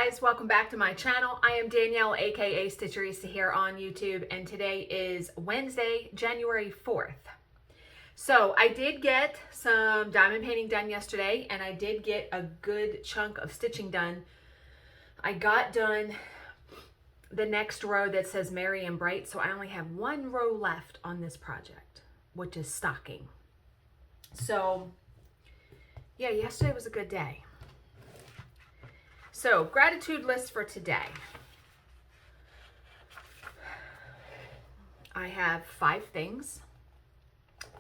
guys, welcome back to my channel. I am Danielle, aka Stitcherista here on YouTube, and today is Wednesday, January 4th. So I did get some diamond painting done yesterday, and I did get a good chunk of stitching done. I got done the next row that says Merry and Bright, so I only have one row left on this project, which is stocking. So yeah, yesterday was a good day. So, gratitude list for today. I have 5 things.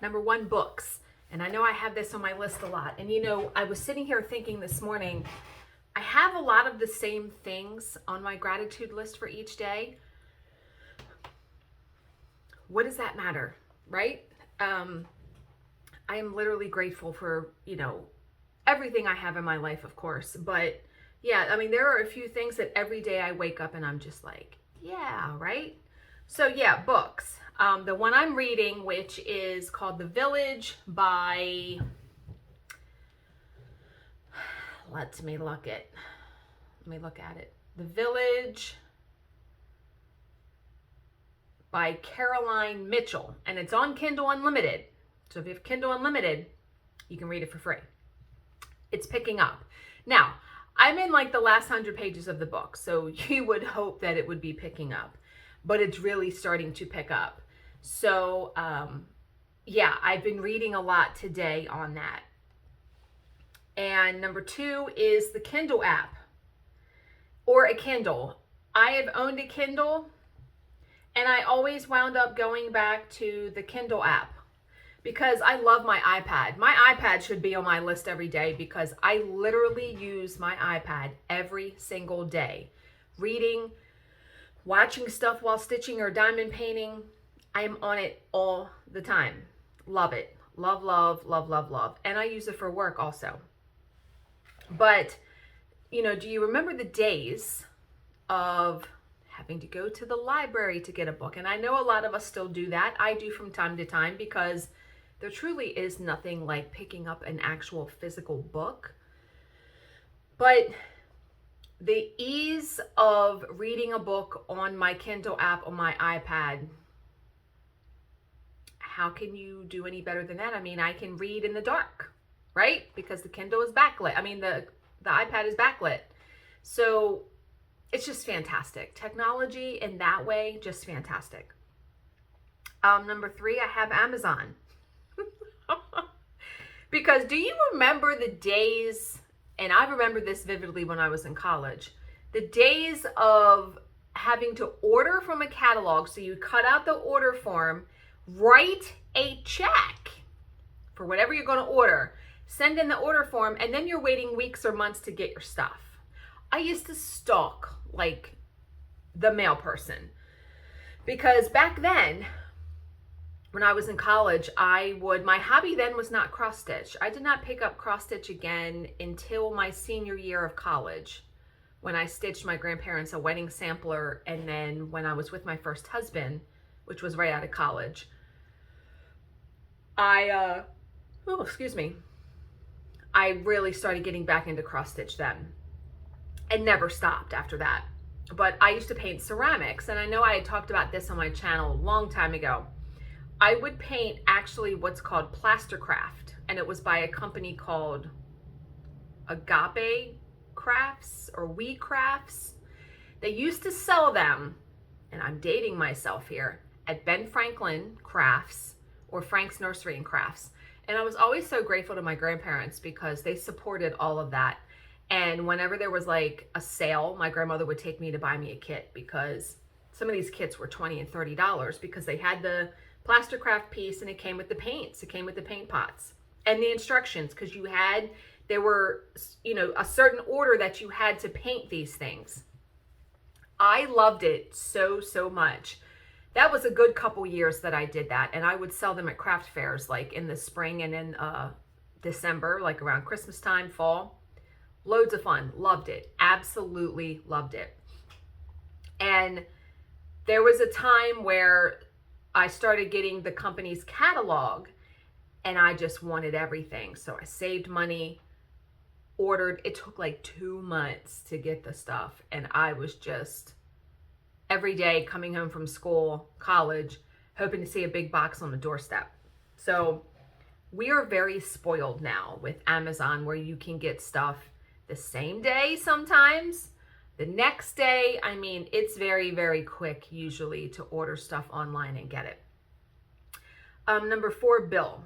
Number 1, books. And I know I have this on my list a lot. And you know, I was sitting here thinking this morning, I have a lot of the same things on my gratitude list for each day. What does that matter, right? I am literally grateful for, everything I have in my life, of course, but yeah, I mean, there are a few things that every day I wake up and I'm just like, yeah, right? So yeah, books. The one I'm reading, which is called The Village by, let me look at it. The Village by Caroline Mitchell, and it's on Kindle Unlimited. So if you have Kindle Unlimited, you can read it for free. It's picking up. Now, I'm in like the last 100 pages of the book, so you would hope that it would be picking up, but it's really starting to pick up. So yeah, I've been reading a lot today on that. And number 2 is the Kindle app, or a Kindle. I have owned a Kindle, and I always wound up going back to the Kindle app, because I love my iPad. My iPad should be on my list every day because I literally use my iPad every single day. Reading, watching stuff while stitching or diamond painting. I am on it all the time. Love it. Love, love, love, love, love. And I use it for work also. But, do you remember the days of having to go to the library to get a book? And I know a lot of us still do that. I do from time to time, because there truly is nothing like picking up an actual physical book. But the ease of reading a book on my Kindle app on my iPad, how can you do any better than that? I mean, I can read in the dark, right? Because the Kindle is backlit. I mean, the iPad is backlit. So it's just fantastic. Technology in that way, just fantastic. Number 3, I have Amazon. Because do you remember the days, and I remember this vividly when I was in college, the days of having to order from a catalog. So you cut out the order form, write a check for whatever you're going to order, send in the order form, and then you're waiting weeks or months to get your stuff. I used to stalk like the mail person, because back then, when I was in college, my hobby then was not cross stitch. I did not pick up cross stitch again until my senior year of college, when I stitched my grandparents a wedding sampler, and then when I was with my first husband, which was right out of college, I really started getting back into cross stitch then, and never stopped after that. But I used to paint ceramics, and I know I had talked about this on my channel a long time ago. I would paint actually what's called plastercraft, and it was by a company called Agape Crafts or We Crafts. They used to sell them, and I'm dating myself here, at Ben Franklin Crafts or Frank's Nursery and Crafts. And I was always so grateful to my grandparents because they supported all of that. And whenever there was like a sale, my grandmother would take me to buy me a kit, because some of these kits were $20 and $30 because they had the plastercraft piece, and it came with the paints, it came with the paint pots and the instructions, because there were a certain order that you had to paint these things. I loved it so much. That was a good couple years that I did that, and I would sell them at craft fairs like in the spring and in December, like around Christmas time, fall. Loads of fun. Loved it. Absolutely loved it. And there was a time where I started getting the company's catalog, and I just wanted everything. So I saved money, ordered. It took like 2 months to get the stuff. And I was just every day coming home from school, college, hoping to see a big box on the doorstep. So we are very spoiled now with Amazon, where you can get stuff the same day sometimes, the next day. I mean, it's very, very quick usually to order stuff online and get it. Number 4, Bill.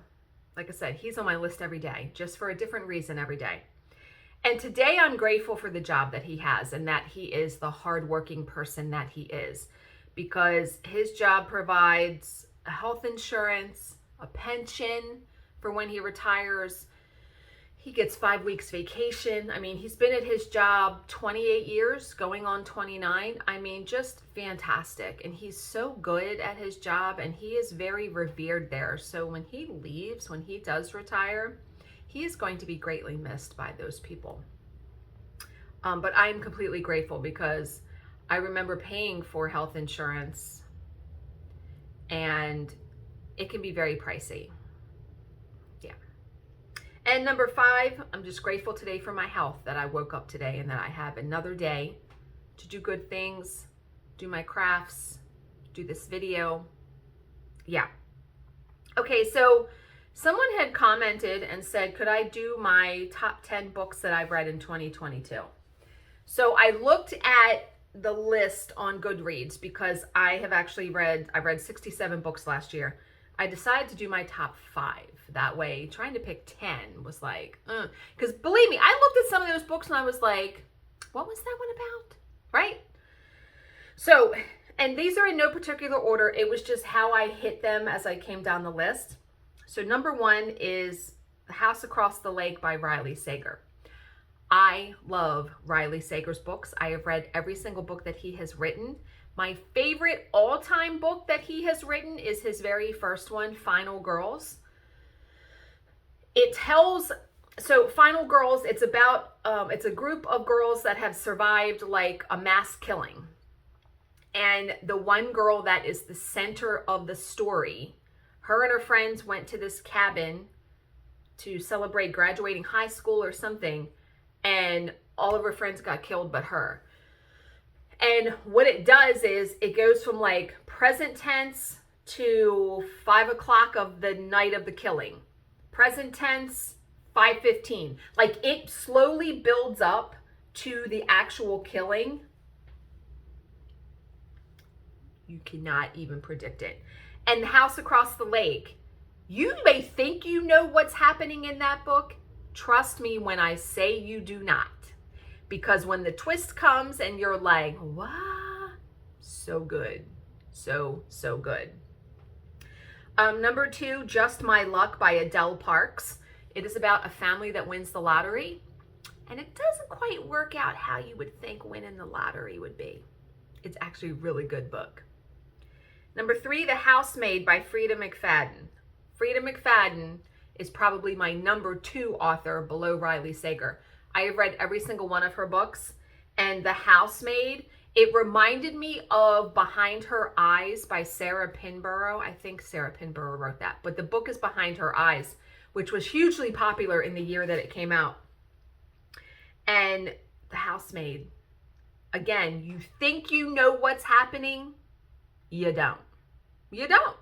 Like I said, he's on my list every day, just for a different reason every day. And today I'm grateful for the job that he has and that he is the hardworking person that he is, because his job provides health insurance, a pension for when he retires. He gets 5 weeks vacation. I mean, he's been at his job 28 years, going on 29. I mean, just fantastic. And he's so good at his job, and he is very revered there. So when he leaves, when he does retire, he is going to be greatly missed by those people. But I am completely grateful, because I remember paying for health insurance, and it can be very pricey. Yeah. And number 5, I'm just grateful today for my health, that I woke up today and that I have another day to do good things, do my crafts, do this video. Yeah. Okay, so someone had commented and said, could I do my top 10 books that I've read in 2022? So I looked at the list on Goodreads, because I read 67 books last year. I decided to do my top 5. That way, trying to pick 10 was like, because believe me, I looked at some of those books and I was like, what was that one about? Right? So, and these are in no particular order. It was just how I hit them as I came down the list. So number 1 is The House Across the Lake by Riley Sager. I love Riley Sager's books. I have read every single book that he has written. My favorite all-time book that he has written is his very first one, Final Girls. Final Girls, it's about, it's a group of girls that have survived like a mass killing. And the one girl that is the center of the story, her and her friends went to this cabin to celebrate graduating high school or something, and all of her friends got killed but her. And what it does is it goes from like present tense to 5 o'clock of the night of the killing. Present tense, 5:15. Like, it slowly builds up to the actual killing. You cannot even predict it. And The House Across the Lake, you may think you know what's happening in that book. Trust me when I say you do not. Because when the twist comes and you're like, what? So good. So good. Number 2, Just My Luck by Adele Parks. It is about a family that wins the lottery. And it doesn't quite work out how you would think winning the lottery would be. It's actually a really good book. Number 3, The Housemaid by Frida McFadden. Frida McFadden is probably my number 2 author below Riley Sager. I have read every single one of her books, and The Housemaid, it reminded me of Behind Her Eyes by Sarah Pinborough. I think Sarah Pinborough wrote that, but the book is Behind Her Eyes, which was hugely popular in the year that it came out. And The Housemaid, again, you think you know what's happening, you don't. You don't.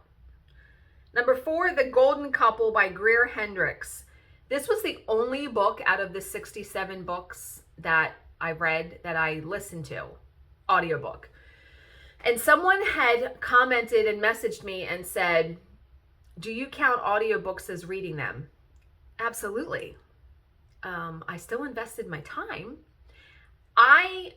Number 4, The Golden Couple by Greer Hendricks. This was the only book out of the 67 books that I read that I listened to, audiobook. And someone had commented and messaged me and said, do you count audiobooks as reading them? Absolutely. I still invested my time. I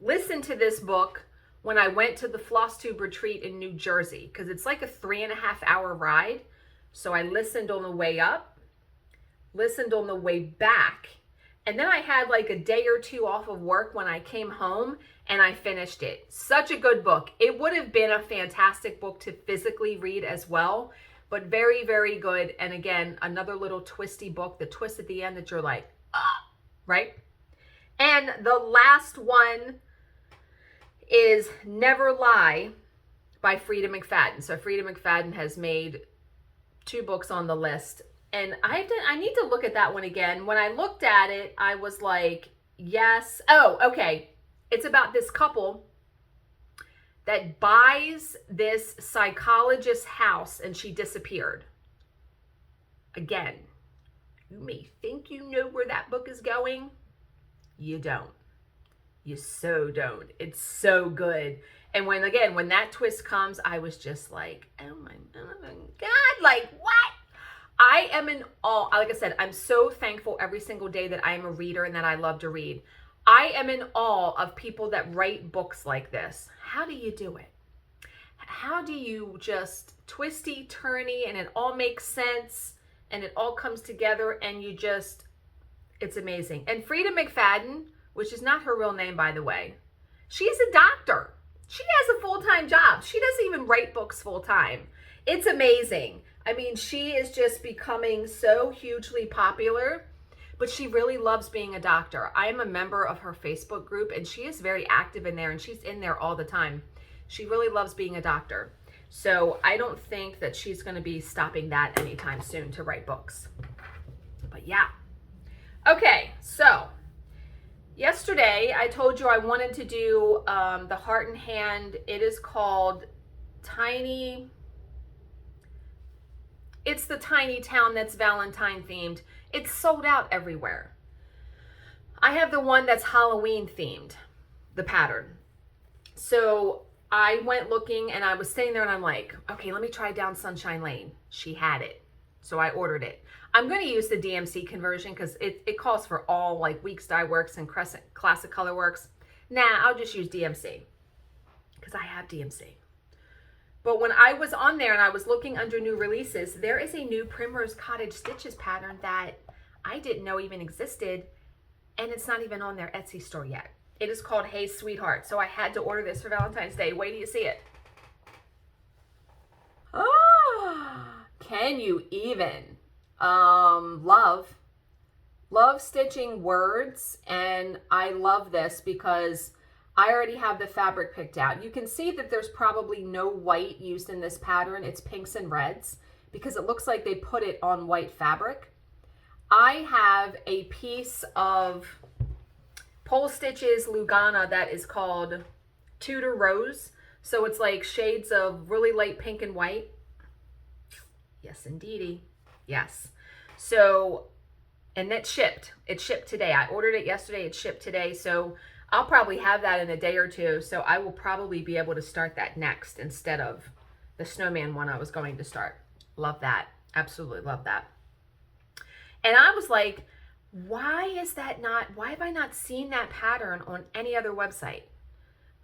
listened to this book when I went to the Floss Tube retreat in New Jersey, because it's like a 3.5-hour ride. So I listened on the way up, listened on the way back, and then I had like a day or 2 off of work when I came home, and I finished it. Such a good book. It would have been a fantastic book to physically read as well, but very, very good. And again, another little twisty book, the twist at the end that you're like, ah, right? And the last one is Never Lie by Frida McFadden. So Frida McFadden has made 2 books on the list. And I need to look at that one again. When I looked at it, I was like, yes. Oh, okay. It's about this couple that buys this psychologist's house and she disappeared. Again, you may think you know where that book is going. You don't. You so don't. It's so good. And when that twist comes, I was just like, oh my God, like what? I am in awe. Like I said, I'm so thankful every single day that I am a reader and that I love to read. I am in awe of people that write books like this. How do you do it? How do you just twisty, turny, and it all makes sense and it all comes together and it's amazing. And Frida McFadden, which is not her real name, by the way, she's a doctor. She has a full-time job. She doesn't even write books full-time. It's amazing. I mean, she is just becoming so hugely popular, but she really loves being a doctor. I am a member of her Facebook group, and she is very active in there, and she's in there all the time. She really loves being a doctor. So I don't think that she's going to be stopping that anytime soon to write books. But yeah. Okay, so yesterday I told you I wanted to do the Heart and Hand. It is called It's the tiny town that's Valentine themed. It's sold out everywhere. I have the one that's Halloween themed, the pattern. So I went looking and I was sitting there and I'm like, okay, let me try down Sunshine Lane. She had it. So I ordered it. I'm going to use the DMC conversion because it calls for all like Weeks Dye Works and Classic Color Works. Nah, I'll just use DMC because I have DMC. But when I was on there and I was looking under new releases, there is a new Primrose Cottage Stitches pattern that I didn't know even existed, and it's not even on their Etsy store yet. It is called Hey Sweetheart, so I had to order this for Valentine's Day. Wait till you see it. Oh, can you even? Love stitching words, and I love this because I already have the fabric picked out. You can see that there's probably no white used in this pattern. It's pinks and reds because it looks like they put it on white fabric. I have a piece of Pole Stitches Lugana that is called Tudor Rose. So it's like shades of really light pink and white. Yes, indeedy. Yes. So, and that shipped. It shipped today. I ordered it yesterday. It shipped today. So I'll probably have that in a day or two, so I will probably be able to start that next instead of the snowman one I was going to start. Love that. Absolutely love that. And I was like, why have I not seen that pattern on any other website?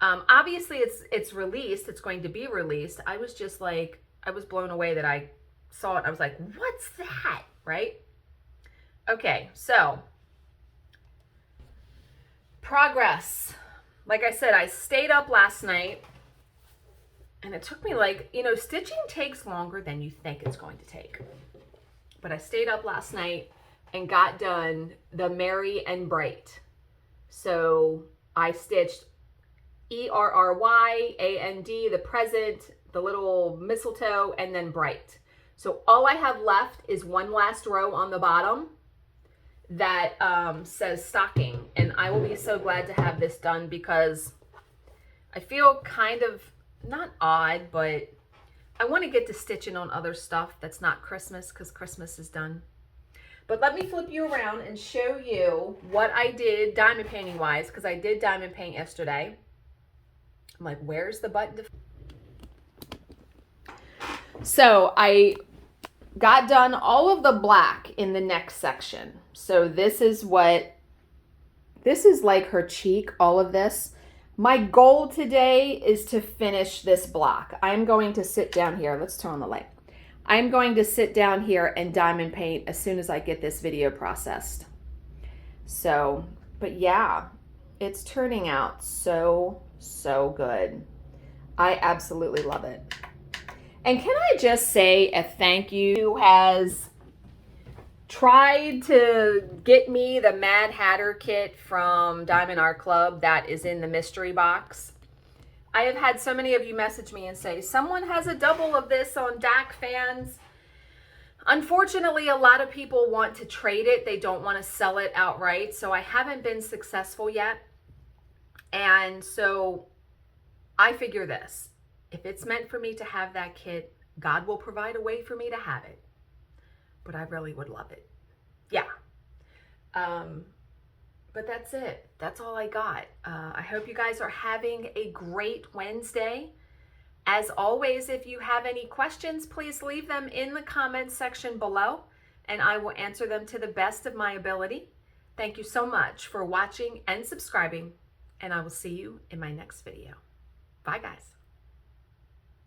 Obviously it's released. It's going to be released. I was just like, I was blown away that I saw it. I was like, what's that? Right? Okay, so progress. Like I said, I stayed up last night and it took me stitching takes longer than you think it's going to take. But I stayed up last night and got done the Merry and Bright. So I stitched ERRYAND, the present, the little mistletoe, and then bright. So all I have left is one last row on the bottom that says stocking, and I will be so glad to have this done because I feel kind of not odd, but I want to get to stitching on other stuff that's not Christmas because Christmas is done. But let me flip you around and show you what I did diamond painting wise, because I did diamond paint yesterday. I'm like, where's the button? So I got done all of the black in the next section. So this is like her cheek, all of this. My goal today is to finish this block. I'm going to sit down here. Let's turn on the light. I'm going to sit down here and diamond paint as soon as I get this video processed. So, but yeah, it's turning out so good. I absolutely love it. And can I just say a thank you who has tried to get me the Mad Hatter kit from Diamond Art Club that is in the mystery box. I have had so many of you message me and say, someone has a double of this on DAC Fans. Unfortunately, a lot of people want to trade it. They don't want to sell it outright. So I haven't been successful yet. And so I figure this, if it's meant for me to have that kit, God will provide a way for me to have it. But I really would love it. Yeah. But that's it. That's all I got. I hope you guys are having a great Wednesday. As always, if you have any questions, please leave them in the comments section below, and I will answer them to the best of my ability. Thank you so much for watching and subscribing, and I will see you in my next video. Bye, guys.